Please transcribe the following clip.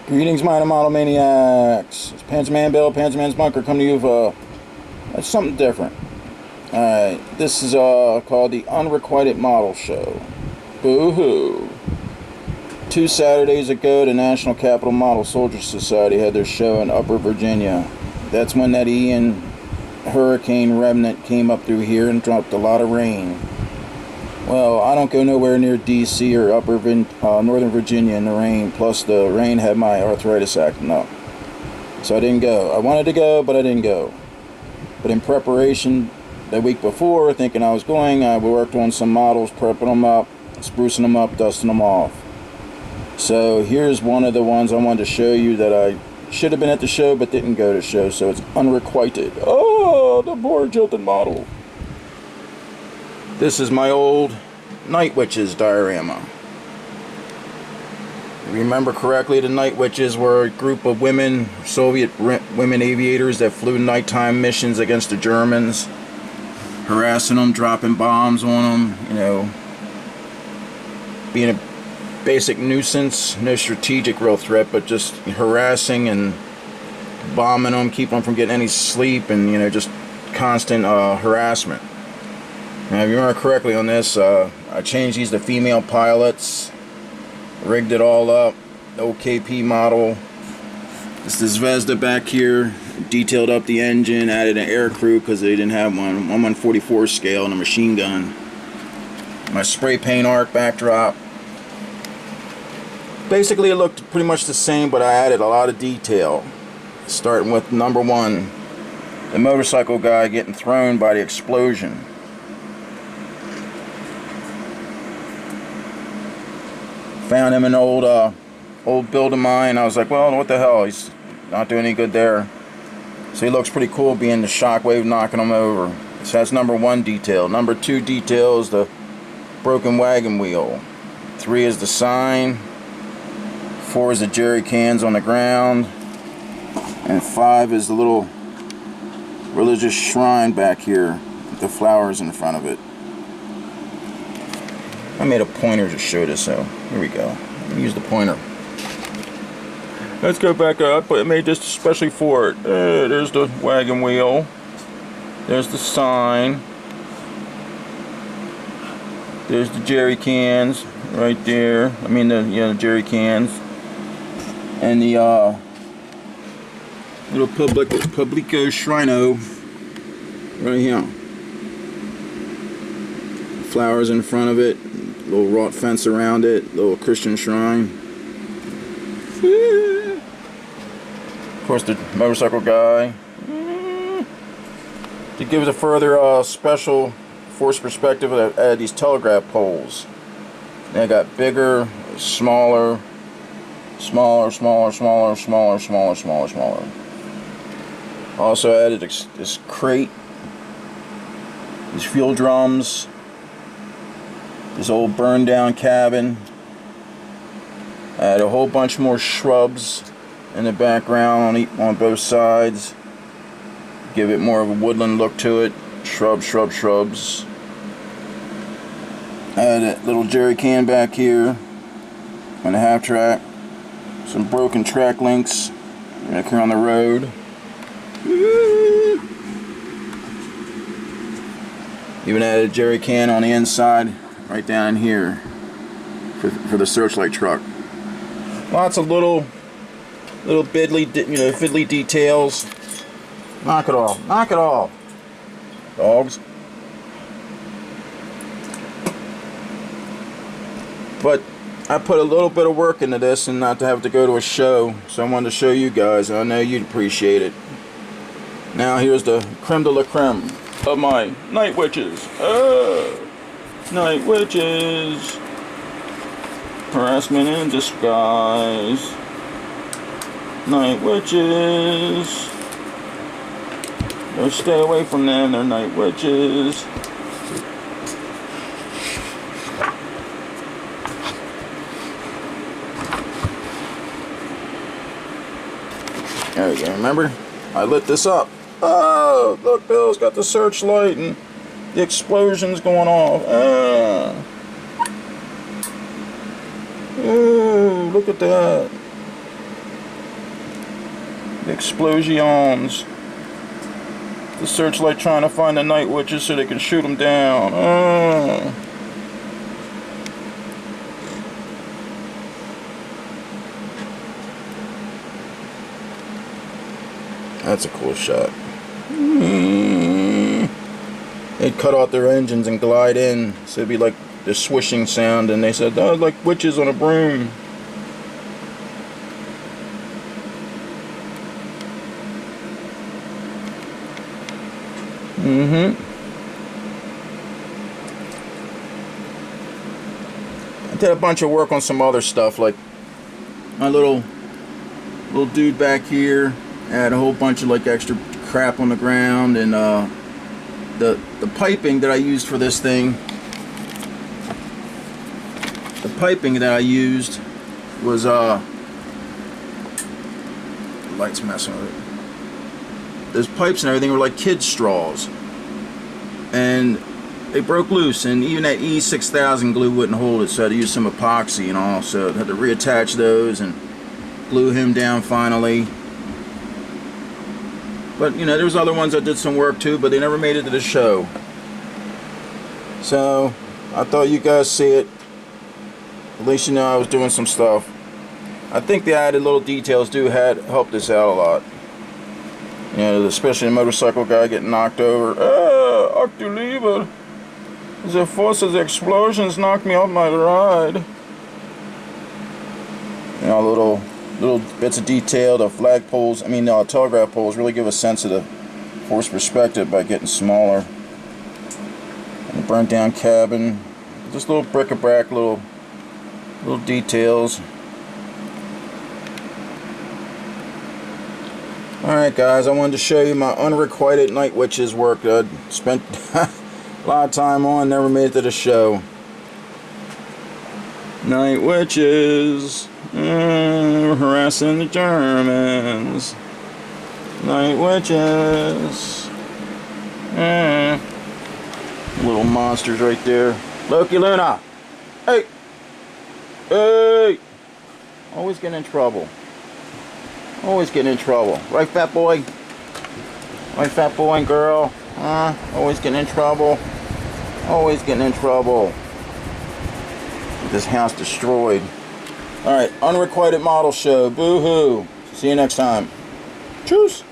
Greetings, Minor Model Maniacs. It's Panzerman Bill, Panzerman's Bunker, coming to you with something different. Alright, this is called the Unrequited Model Show. Boo-hoo. 2 Saturdays ago, the National Capital Model Soldier Society had their show in Upper Virginia. That's when that Ian hurricane remnant came up through here and dropped a lot of rain. Well, I don't go nowhere near DC or Northern Virginia in the rain, plus the rain had my arthritis acting up. So I didn't go. I wanted to go, but I didn't go. But in preparation, the week before, thinking I was going, I worked on some models, prepping them up, sprucing them up, dusting them off. So here's one of the ones I wanted to show you that I should have been at the show, but didn't go to the show, so it's unrequited. Oh, the poor jilted model. This is my old Night Witches diorama. If you remember correctly, the Night Witches were a group of women, Soviet women aviators that flew nighttime missions against the Germans, harassing them, dropping bombs on them, you know, being a basic nuisance, no strategic real threat, but just harassing and bombing them, keeping them from getting any sleep, and, you know, just constant harassment. Now, if you remember correctly on this, I changed these to female pilots, rigged it all up, OKP model. This is Zvezda back here, detailed up the engine, added an air crew because they didn't have one. I'm on 1/44 scale and a machine gun. My spray paint arc backdrop. Basically, it looked pretty much the same, but I added a lot of detail. Starting with number 1, the motorcycle guy getting thrown by the explosion. Found him in an old build of mine. I was like, well, what the hell? He's not doing any good there. So he looks pretty cool being the shockwave knocking him over. So that's number 1 detail. Number 2 detail is the broken wagon wheel. 3 is the sign. 4 is the jerry cans on the ground. And 5 is the little religious shrine back here with the flowers in front of it. I made a pointer to show this, so here we go. Let me use the pointer. Let's go back up. I made this especially for it. There's the wagon wheel. There's the sign. There's the jerry cans right there. I mean, the jerry cans. And the little Publico Shrino right here. Flowers in front of it. Little wrought fence around it, little Christian shrine. Of course, the motorcycle guy. To give it a further special force perspective, I added these telegraph poles. They got bigger, smaller, smaller. Also added this crate, these fuel drums. This old burned down cabin. I had a whole bunch more shrubs in the background on both sides. Give it more of a woodland look to it. Shrubs. I had a little jerry can back here on the half track. Some broken track links back here on the road. Even added a jerry can on the inside. Right down in here for the Searchlight truck. Lots of little fiddly details. Knock it off, dogs. But I put a little bit of work into this, and not to have to go to a show, so I wanted to show you guys. I know you'd appreciate it. Now here's the creme de la creme of my Night Witches. Night Witches. Harassment in disguise. Night Witches. Don't stay away from them, they're Night Witches. There we go, remember? I lit this up. Oh, look, Bill's got the searchlight and the explosion's going off. Ooh, look at that. The explosions. The Searchlight trying to find the Night Witches so they can shoot them down. Oh. That's a cool shot. They'd cut off their engines and glide in, so it'd be like the swishing sound, and they said, oh, like witches on a broom. I did a bunch of work on some other stuff, like my little dude back here. I had a whole bunch of like extra crap on the ground, and the piping that I used for this thing. The piping that I used was the light's messing with it. Those pipes and everything were like kid straws, and they broke loose, and even that E6000 glue wouldn't hold it, so I had to use some epoxy and all, so I had to reattach those and glue him down finally. But you know, there was other ones that did some work too, but they never made it to the show. So I thought you guys see it. At least you know I was doing some stuff. I think the added little details do help this out a lot. You know, especially the motorcycle guy getting knocked over. Octoliver. The force of the explosions knocked me off my ride. You know, little bits of detail. The flag poles, telegraph poles really give a sense of the force perspective by getting smaller. And the burnt down cabin. Just little bric-a-brac, little details. Alright guys, I wanted to show you my unrequited Night Witches work that I spent a lot of time on, never made it to the show. Night Witches, harassing the Germans. Night Witches. Little monsters right there. Loki Luna! Hey! Hey! Always getting in trouble. Always getting in trouble. Right, fat boy? Right, fat boy and girl? Always getting in trouble. Always getting in trouble. Get this house destroyed. Alright, unrequited model show. Boo-hoo. See you next time. Tschüss.